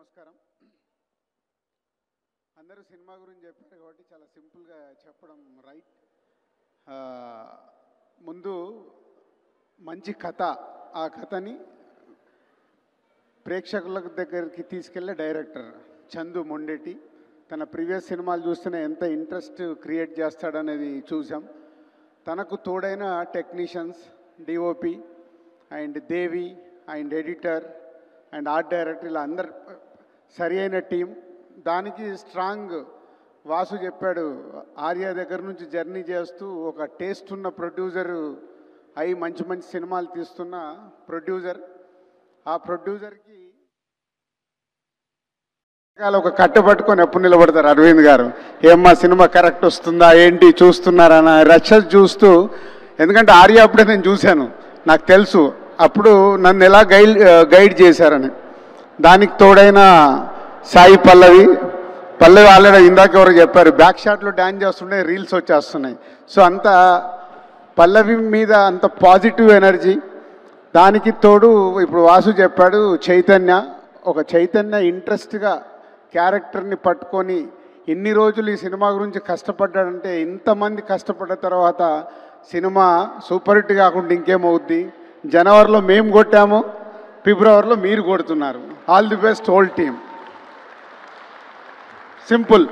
నమస్కారం. అందరూ సినిమా గురించి చెప్పారు కాబట్టి చాలా సింపుల్గా చెప్పడం రైట్. ముందు మంచి కథ, ఆ కథని ప్రేక్షకుల దగ్గరికి తీసుకెళ్లే డైరెక్టర్ చందు మొండెటి. తన ప్రీవియస్ సినిమాలు చూస్తేనే ఎంత ఇంట్రెస్ట్ క్రియేట్ చేస్తాడనేది చూసాం. తనకు తోడైన technicians, DOP and Devi and editor and art director, ఇలా అందరు సరి అయిన టీం. దానికి స్ట్రాంగ్ వాసు చెప్పాడు, ఆర్య దగ్గర నుంచి జర్నీ చేస్తూ ఒక టేస్ట్ ఉన్న ప్రొడ్యూసరు అయి మంచి మంచి సినిమాలు తీస్తున్న ప్రొడ్యూసర్. ఆ ప్రొడ్యూసర్కి ఒక కట్టబట్టుకొని ఎప్పుడు నిలబడతారు అరవింద్ గారు. ఏమ్మా సినిమా కరెక్ట్ వస్తుందా ఏంటి చూస్తున్నారన్న రచ్చ చూస్తూ, ఎందుకంటే ఆర్య అప్పుడే నేను చూశాను, నాకు తెలుసు అప్పుడు నన్ను ఎలా గైడ్ చేశారని. దానికి తోడైన సాయి పల్లవి ఆల్రెడీ ఇందాక ఎవరు చెప్పారు, బ్యాక్ షాట్లో డ్యాన్స్ చేస్తుంటే రీల్స్ వచ్చేస్తున్నాయి. సో అంత పల్లవి మీద అంత పాజిటివ్ ఎనర్జీ. దానికి తోడు ఇప్పుడు వాసు చెప్పాడు చైతన్య ఇంట్రెస్ట్గా క్యారెక్టర్ని పట్టుకొని ఎన్ని రోజులు ఈ సినిమా గురించి కష్టపడ్డాడంటే, ఇంతమంది కష్టపడ్డ తర్వాత సినిమా సూపర్ హిట్ కాకుండా ఇంకేమవుద్ది. జనవరిలో మేము కొట్టాము, ఫిబ్రవరిలో మీరు కొడుతున్నారు. All the best whole team. Simple.